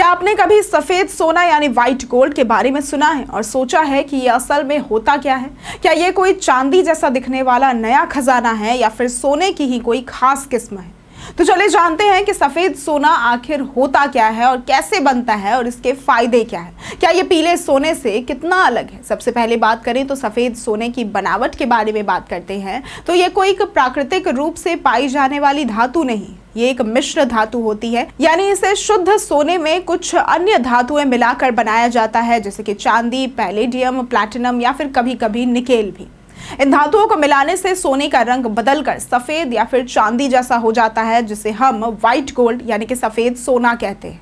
क्या आपने कभी सफेद सोना यानी व्हाइट गोल्ड के बारे में सुना है और सोचा है कि ये असल में होता क्या है? क्या ये कोई चांदी जैसा दिखने वाला नया खजाना है या फिर सोने की ही कोई खास किस्म है? तो चलिए जानते हैं कि सफेद सोना आखिर होता क्या है और कैसे बनता है और इसके फायदे क्या है। क्या ये पीले सोने से कितना अलग है? सबसे पहले बात करें तो सफेद सोने की बनावट के बारे में बात करते हैं तो ये कोई प्राकृतिक रूप से पाई जाने वाली धातु नहीं, ये एक मिश्र धातु होती है, यानी इसे शुद्ध सोने में कुछ अन्य धातुएं मिलाकर बनाया जाता है, जैसे कि चांदी, पैलेडियम, प्लैटिनम या फिर कभी कभी निकेल भी। इन धातुओं को मिलाने से सोने का रंग बदलकर सफेद या फिर चांदी जैसा हो जाता है, जिसे हम व्हाइट गोल्ड यानी कि सफेद सोना कहते हैं।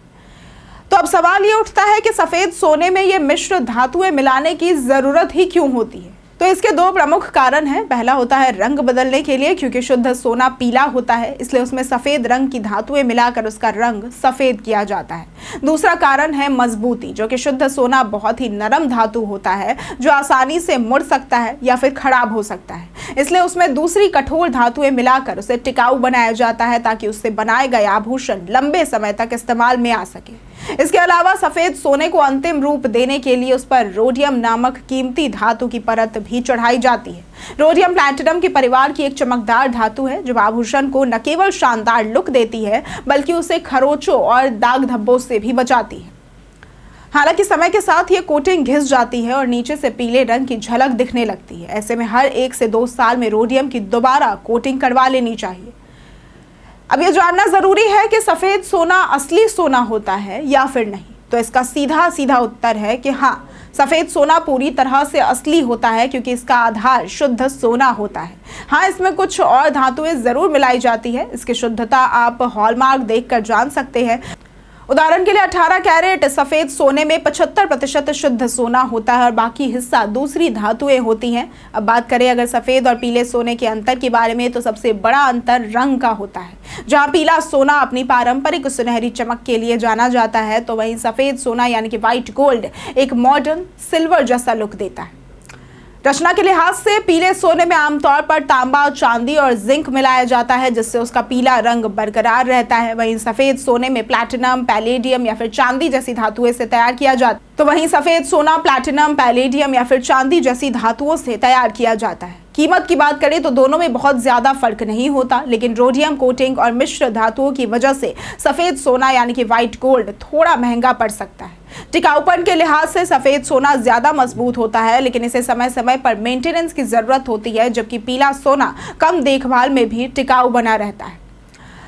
तो अब सवाल ये उठता है कि सफेद सोने में ये मिश्र धातुएं मिलाने की जरूरत ही क्यों होती है? तो इसके दो प्रमुख कारण हैं। पहला होता है रंग बदलने के लिए, क्योंकि शुद्ध सोना पीला होता है, इसलिए उसमें सफेद रंग की धातुएं मिलाकर उसका रंग सफेद किया जाता है। दूसरा कारण है मजबूती, जो कि शुद्ध सोना बहुत ही नरम धातु होता है जो आसानी से मुड़ सकता है या फिर खराब हो सकता है, इसलिए उसमें दूसरी कठोर धातुएं मिलाकर उसे टिकाऊ बनाया जाता है ताकि उससे बनाए गए आभूषण लंबे समय तक इस्तेमाल में आ सके। इसके अलावा सफेद सोने को अंतिम रूप देने के लिए उस पर रोडियम नामक कीमती धातु की परत भी चढ़ाई जाती है। रोडियम प्लैटिनम के परिवार की एक चमकदार धातु है जो आभूषण को न केवल शानदार लुक देती है बल्कि उसे खरोचों और दाग धब्बों से भी बचाती है। हालांकि समय के साथ ये कोटिंग घिस जाती है और नीचे से पीले रंग की झलक दिखने लगती है। ऐसे में हर 1 से 2 साल में रोडियम की दोबारा कोटिंग करवा लेनी चाहिए। अब ये जानना जरूरी है कि सफेद सोना असली सोना होता है या फिर नहीं। तो इसका सीधा उत्तर है कि हाँ, सफेद सोना पूरी तरह से असली होता है, क्योंकि इसका आधार शुद्ध सोना होता है। हाँ, इसमें कुछ और धातुएं जरूर मिलाई जाती है। इसकी शुद्धता आप हॉलमार्क देखकर जान सकते हैं। उदाहरण के लिए 18 कैरेट सफेद सोने में 75% शुद्ध सोना होता है और बाकी हिस्सा दूसरी धातुएं होती हैं। अब बात करें अगर सफेद और पीले सोने के अंतर के बारे में, तो सबसे बड़ा अंतर रंग का होता है। जहां पीला सोना अपनी पारंपरिक सुनहरी चमक के लिए जाना जाता है, तो वहीं सफेद सोना यानी कि व्हाइट गोल्ड एक मॉडर्न सिल्वर जैसा लुक देता है। रचना के लिहाज से पीले सोने में आमतौर पर तांबा, चांदी और जिंक मिलाया जाता है, जिससे उसका पीला रंग बरकरार रहता है। वहीं सफेद सोने में प्लैटिनम, पैलेडियम या फिर चांदी जैसी धातुओं से तैयार किया जाता है। कीमत की बात करें तो दोनों में बहुत ज्यादा फर्क नहीं होता, लेकिन रोडियम कोटिंग और मिश्र धातुओं की वजह से सफेद सोना यानी कि व्हाइट गोल्ड थोड़ा महंगा पड़ सकता है। टिकाऊपन के लिहाज से सफेद सोना ज्यादा मजबूत होता है, लेकिन इसे समय समय पर मेंटेनेंस की जरूरत होती है, जबकि पीला सोना कम देखभाल में भी टिकाऊ बना रहता है।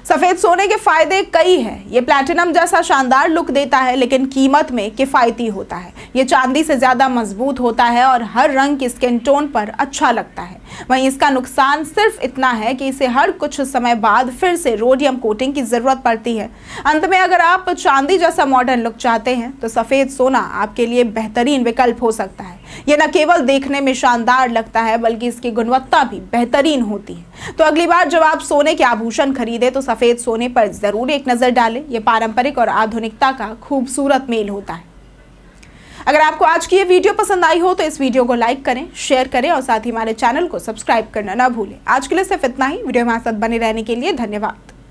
सफेद सोने के फायदे कई हैं। ये प्लैटिनम जैसा शानदार लुक देता है, लेकिन कीमत में किफायती होता है। ये चांदी से ज्यादा मजबूत होता है और हर रंग की स्किन टोन पर अच्छा लगता है। वहीं इसका नुकसान सिर्फ इतना है कि इसे हर कुछ समय बाद फिर से रोडियम कोटिंग की जरूरत पड़ती है। अंत में अगर आप चांदी जैसा मॉडर्न लुक चाहते हैं तो सफेद सोना आपके लिए बेहतरीन विकल्प हो सकता है। ये न केवल देखने में शानदार लगता है बल्कि इसकी गुणवत्ता भी बेहतरीन होती है। तो अगली बार जब आप सोने के आभूषण खरीदे तो सफेद सोने पर जरूर एक नजर डालें। ये पारंपरिक और आधुनिकता का खूबसूरत मेल होता है। अगर आपको आज की ये वीडियो पसंद आई हो तो इस वीडियो को लाइक करें, शेयर करें और साथ ही हमारे चैनल को सब्सक्राइब करना ना भूलें। आज के लिए सिर्फ इतना ही। वीडियो हमारे साथ बने रहने के लिए धन्यवाद।